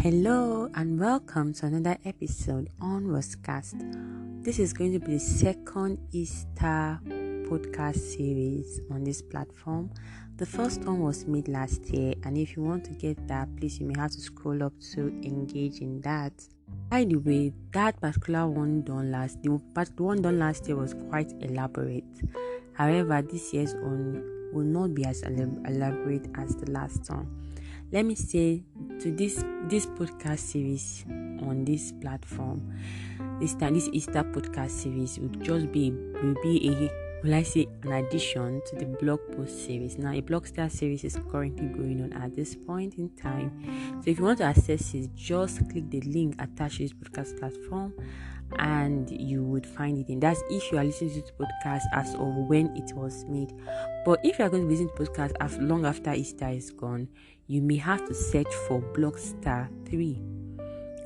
Hello and welcome to another episode on Roscast. This is going to be the second Easter podcast series on this platform. The first one was made last year, and if you want to get that, please you may have to scroll up to engage in that. By the way, that particular one the one done last year was quite elaborate. However, this year's one will not be as elaborate as the last one. Let me say to this podcast series on this platform, this Easter podcast series will be an addition to the blog post series. Now, a Blogster series is currently going on at this point in time. So if you want to access it, just click the link attached to this podcast platform and you would find it in. That's if you are listening to the podcast as of when it was made. But if you are going to listen to the podcast long after Easter is gone, you may have to search for Blogster 3.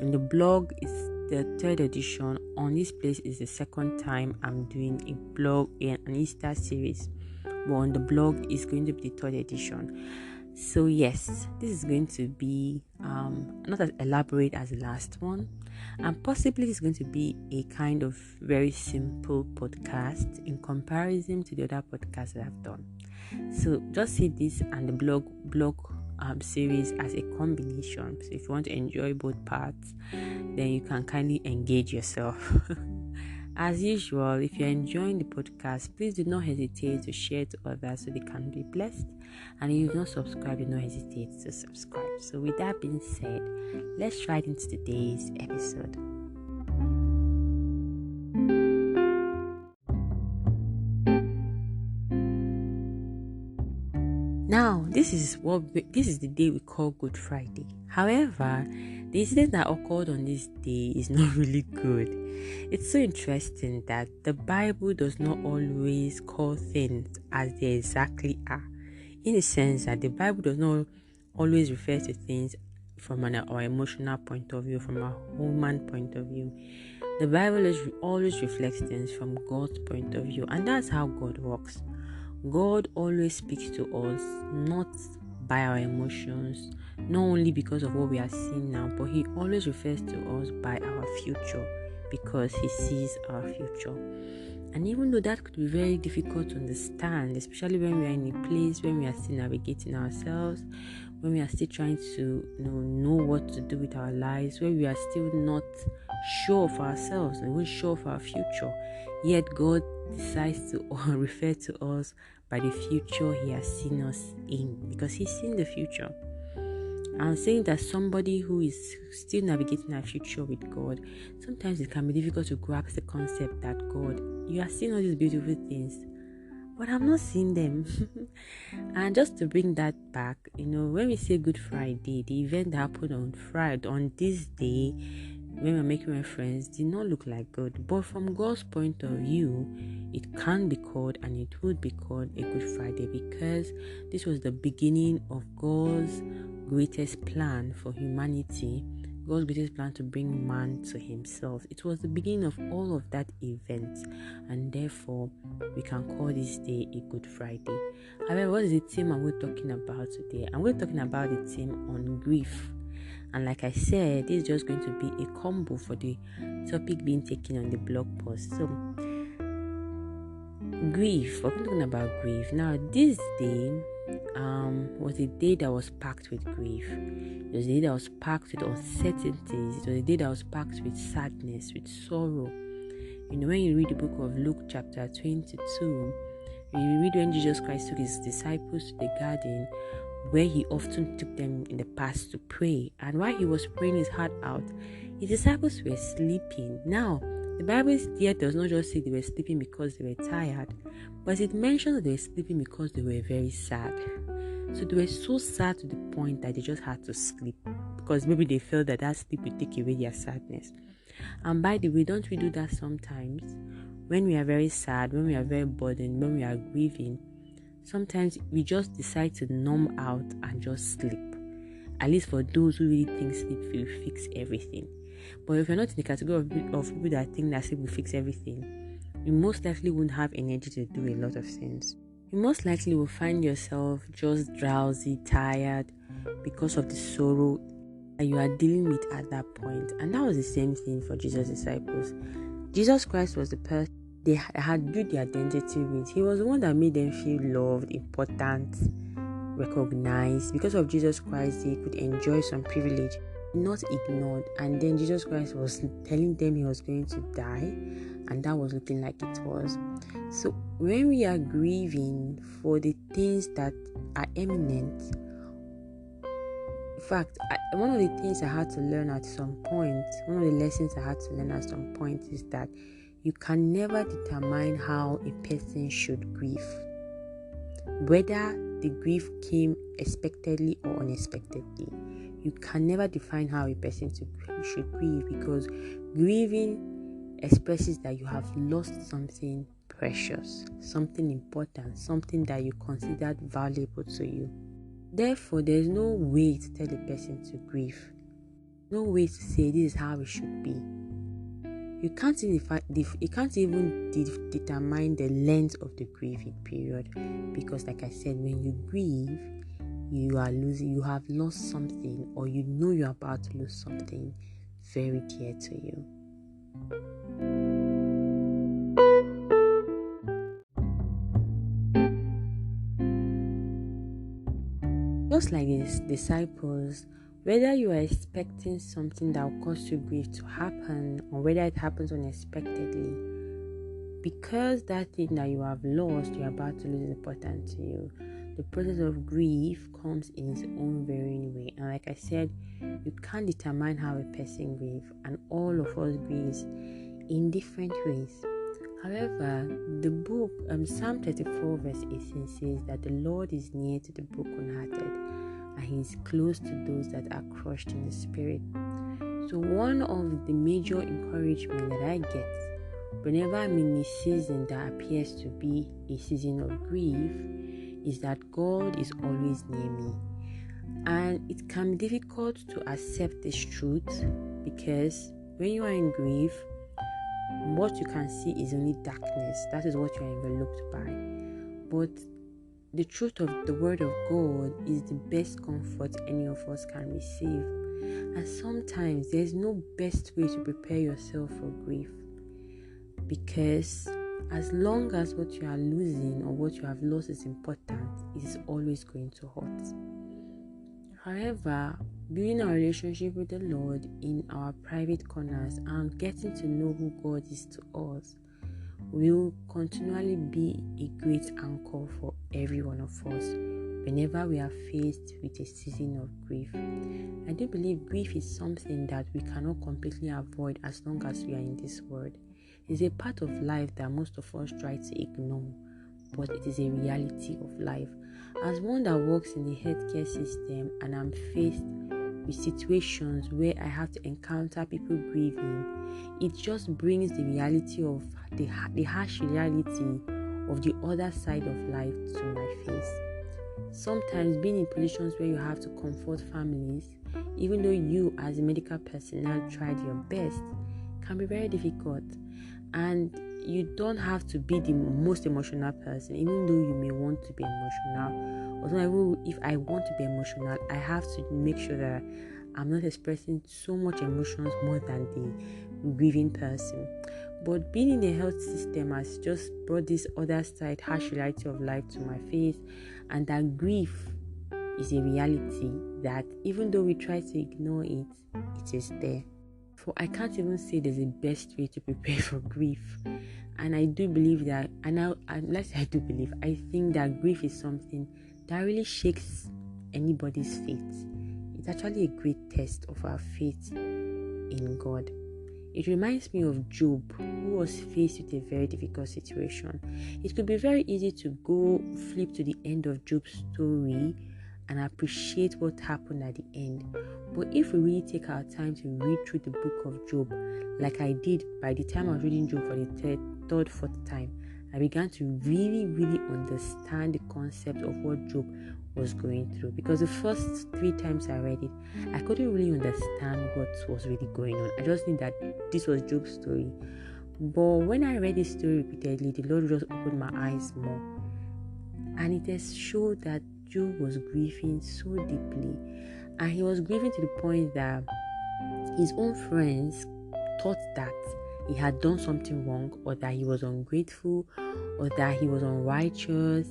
And the blog is the third edition. On this place is the second time I'm doing an Easter series. But on the blog is going to be the third edition. So yes, this is going to be not as elaborate as the last one, and possibly it's going to be a kind of very simple podcast in comparison to the other podcasts that I've done. So just see this and the blog series as a combination. So if you want to enjoy both parts, then you can kindly engage yourself. As usual, if you're enjoying the podcast, please do not hesitate to share to others so they can be blessed. And if you've not subscribed, do not hesitate to subscribe. So with that being said, let's right into today's episode. Now, this is the day we call Good Friday. However, the incident that occurred on this day is not really good. It's so interesting that the Bible does not always call things as they exactly are. In the sense that the Bible does not always refer to things from our emotional point of view, from our human point of view. The Bible always reflects things from God's point of view, and that's how God works. God always speaks to us not by our emotions, not only because of what we are seeing now, but He always refers to us by our future because He sees our future. And even though that could be very difficult to understand, especially when we are in a place when we are still navigating ourselves, when we are still trying to know what to do with our lives, when we are still not sure of ourselves and we're sure of our future, yet God decides to refer to us by the future He has seen us in, because He's seen the future. I'm saying that somebody who is still navigating our future with God, sometimes it can be difficult to grasp the concept that God, you are seeing all these beautiful things, but I'm not seeing them. And just to bring that back, when we say Good Friday, the event that happened on Friday, on this day, when we're making reference, did not look like God. But from God's point of view, it can be called and it would be called a Good Friday, because this was the beginning of God's greatest plan for humanity, God's greatest plan to bring man to Himself. It was the beginning of all of that event, and therefore we can call this day a Good Friday. However, what is the theme I'm talking about today? I'm going to talking about the theme on grief. And like I said, this is just going to be a combo for the topic being taken on the blog post. So, grief. We're talking about grief. Now, this day was a day that was packed with grief. It was a day that was packed with uncertainties. It was a day that was packed with sadness, with sorrow. When you read the book of Luke chapter 22, you read when Jesus Christ took His disciples to the garden, where He often took them in the past to pray. And while He was praying His heart out, His disciples were sleeping. Now, the Bible here does not just say they were sleeping because they were tired, but it mentions that they were sleeping because they were very sad. So they were so sad to the point that they just had to sleep, because maybe they felt that sleep would take away their sadness. And by the way, don't we do that sometimes? When we are very sad, when we are very burdened, when we are grieving, sometimes we just decide to numb out and just sleep. At least for those who really think sleep will fix everything. But if you're not in the category of people that think that sleep will fix everything, you most likely won't have energy to do a lot of things. You most likely will find yourself just drowsy, tired, because of the sorrow that you are dealing with at that point. And that was the same thing for Jesus' disciples. Jesus Christ was the person they had built their identity with. He was the one that made them feel loved, important, recognized. Because of Jesus Christ, they could enjoy some privilege, not ignored. And then Jesus Christ was telling them he was going to die, and that was looking like it was. So when we are grieving for the things that are eminent, in fact, one of the things I had to learn at some point, one of the lessons I had to learn at some point is that you can never determine how a person should grieve. Whether the grief came expectedly or unexpectedly, you can never define how a person should grieve, because grieving expresses that you have lost something precious, something important, something that you considered valuable to you. Therefore, there's no way to tell a person to grieve. No way to say this is how it should be. You can't even determine the length of the grieving period, because, like I said, when you grieve, you have lost something, or you know you're about to lose something very dear to you. Just like his disciples, whether you are expecting something that will cause you grief to happen, or whether it happens unexpectedly, because that thing that you have lost, you're about to lose, is important to you, the process of grief comes in its own varying way. And like I said, you can't determine how a person grieves, and all of us grieve in different ways. However, the book, Psalm 34 verse 18 says that the Lord is near to the brokenhearted, and he is close to those that are crushed in the spirit. So one of the major encouragement that I get whenever I'm in a season that appears to be a season of grief is that God is always near me. And it can be difficult to accept this truth, because when you are in grief, what you can see is only darkness. That is what you are enveloped by. But the truth of the word of God is the best comfort any of us can receive. And sometimes there's no best way to prepare yourself for grief, because as long as what you are losing or what you have lost is important, it is always going to hurt. However, building our relationship with the Lord in our private corners and getting to know who God is to us will continually be a great anchor for every one of us whenever we are faced with a season of grief. I do believe grief is something that we cannot completely avoid as long as we are in this world. It's a part of life that most of us try to ignore, but it is a reality of life. As one that works in the healthcare system, and I'm faced with situations where I have to encounter people grieving, it just brings the reality of the harsh reality of the other side of life to my face. Sometimes being in positions where you have to comfort families, even though you as a medical personnel tried your best, can be very difficult. And you don't have to be the most emotional person, even though you may want to be emotional. Also, if I want to be emotional, I have to make sure that I'm not expressing so much emotions more than the grieving person. But being in the health system has just brought this other side, harsh reality of life to my face, and that grief is a reality that even though we try to ignore it, it is there. For I can't even say there's a best way to prepare for grief. And I do believe that, I think that grief is something that really shakes anybody's faith. It's actually a great test of our faith in God. It reminds me of Job, who was faced with a very difficult situation. It could be very easy to go flip to the end of Job's story and appreciate what happened at the end. But if we really take our time to read through the book of Job, like I did by the time I was reading Job for the third, fourth time, I began to really, really understand the concept of what Job was going through. Because the first 3 times I read it, I couldn't really understand what was really going on. I just knew that this was Job's story. But when I read this story repeatedly, the Lord just opened my eyes more. And it has showed that Job was grieving so deeply. And he was grieving to the point that his own friends thought that he had done something wrong, or that he was ungrateful, or that he was unrighteous.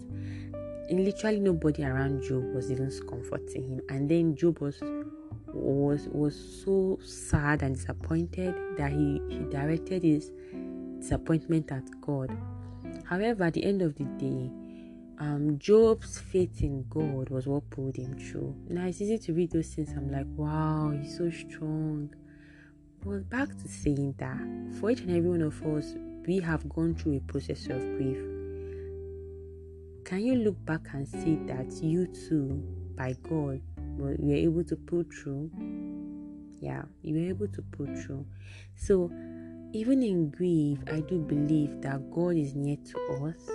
And literally nobody around Job was even comforting him. And then Job was so sad and disappointed that he directed his disappointment at God. However, at the end of the day, Job's faith in God was what pulled him through. Now it's easy to read those things. I'm like, wow, he's so strong. But back to saying that for each and every one of us, we have gone through a process of grief. Can you look back and see that you too, by God, you were able to pull through? Yeah, you were able to pull through. So even in grief, I do believe that God is near to us.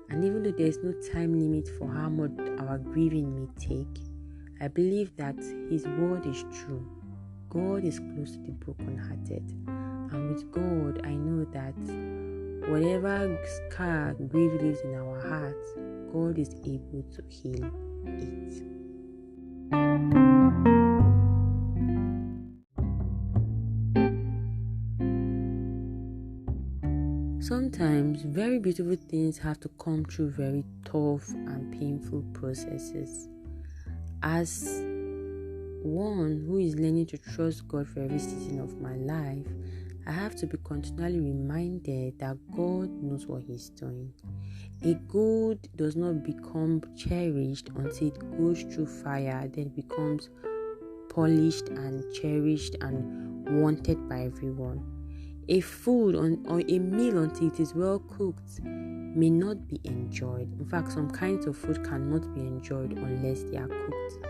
And even though there is no time limit for how much our grieving may take, I believe that His word is true. God is close to the brokenhearted. And with God, I know that whatever scar grief lives in our hearts, God is able to heal it. Sometimes very beautiful things have to come through very tough and painful processes. As one who is learning to trust God for every season of my life, I have to be continually reminded that God knows what He's doing. A good does not become cherished until it goes through fire, then it becomes polished and cherished and wanted by everyone. A food or a meal until it is well cooked may not be enjoyed. In fact, some kinds of food cannot be enjoyed unless they are cooked.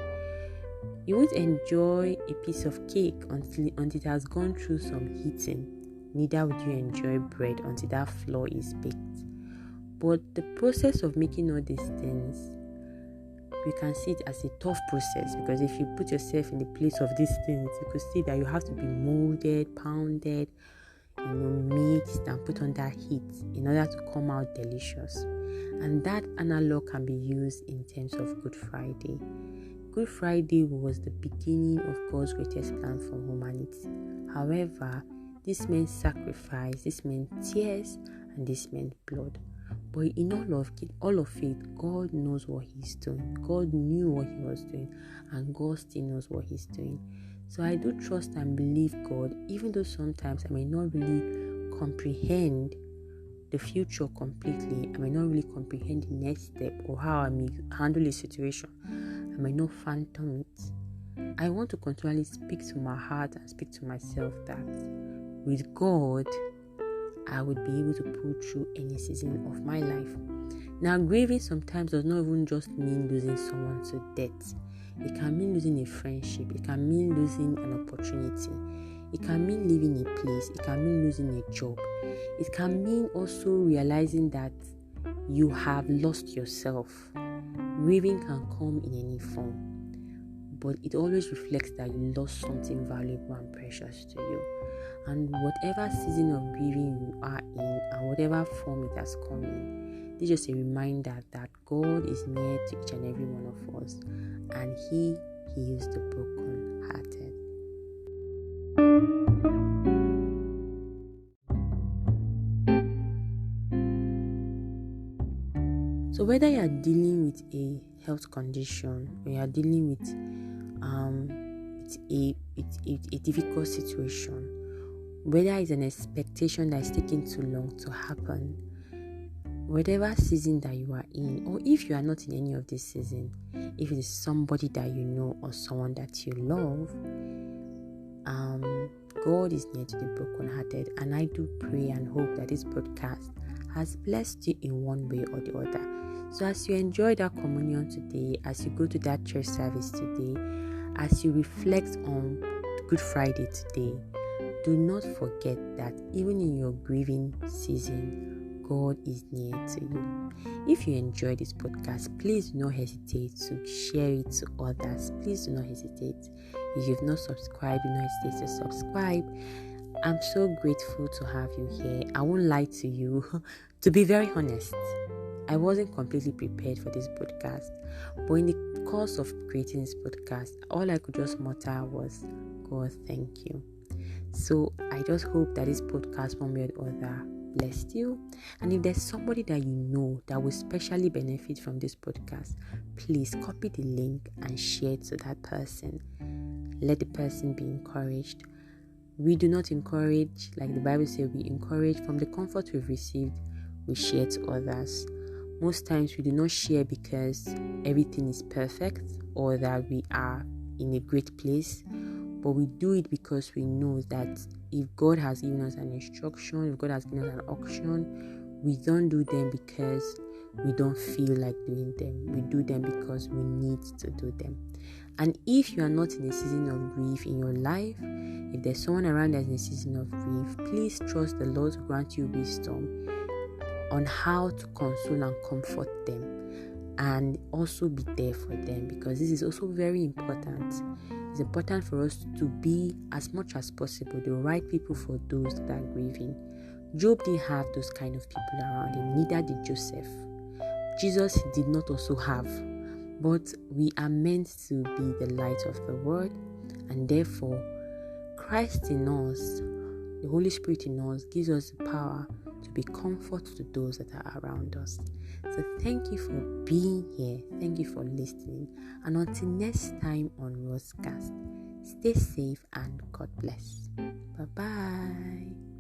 You won't enjoy a piece of cake until it has gone through some heating. Neither would you enjoy bread until that flour is baked. But the process of making all these things, you can see it as a tough process, because if you put yourself in the place of these things, you could see that you have to be molded, pounded, mixed and put on that heat in order to come out delicious. And that analog can be used in terms of Good Friday. Good Friday was the beginning of God's greatest plan for humanity. However, this meant sacrifice, this meant tears, and this meant blood. But in all of it, God knows what He's doing. God knew what He was doing, and God still knows what He's doing. So I do trust and believe God, even though sometimes I may not really comprehend the future completely. I may not really comprehend the next step or how I may handle a situation. I may not phantom it. I want to continually speak to my heart and speak to myself that with God, I would be able to pull through any season of my life. Now, grieving sometimes does not even just mean losing someone to death. It can mean losing a friendship. It can mean losing an opportunity. It can mean leaving a place. It can mean losing a job. It can mean also realizing that you have lost yourself. Grieving can come in any form, but it always reflects that you lost something valuable and precious to you. And whatever season of grieving you are in, and whatever form it has come in, this is just a reminder that God is near to each and every one of us, and He heals the broken-hearted. So whether you are dealing with a health condition, or you are dealing with a difficult situation, whether it's an expectation that is taking too long to happen, whatever season that you are in, or if you are not in any of this season, if it is somebody that you know or someone that you love, God is near to the brokenhearted. And I do pray and hope that this podcast has blessed you in one way or the other. So as you enjoy that communion today, as you go to that church service today, as you reflect on Good Friday today, do not forget that even in your grieving season, God is near to you. If you enjoy this podcast, please do not hesitate to share it to others. Please do not hesitate. If you've not subscribed, do not hesitate to subscribe. I'm so grateful to have you here. I won't lie to you. To be very honest, I wasn't completely prepared for this podcast. But in the course of creating this podcast, all I could just mutter was, God, thank you. So I just hope that this podcast, one way or the other, blessed you. And if there's somebody that you know that will specially benefit from this podcast, please copy the link and share it to that person. Let the person be encouraged. We do not encourage, like the Bible says, we encourage from the comfort we've received, we share to others. Most times we do not share because everything is perfect or that we are in a great place, but we do it because we know that if God has given us an instruction, if God has given us an auction, we don't do them because we don't feel like doing them. We do them because we need to do them. And if you are not in a season of grief in your life, if there's someone around that's in a season of grief, please trust the Lord to grant you wisdom on how to console and comfort them, and also be there for them, because this is also very important. It's important for us to be, as much as possible, the right people for those that are grieving. Job didn't have those kind of people around him, neither did Joseph. Jesus did not also have, but we are meant to be the light of the world, and therefore Christ in us, the Holy Spirit in us, gives us the power to be comfort to those that are around us. So thank you for being here. Thank you for listening. And until next time on Rosecast, stay safe and God bless. Bye-bye.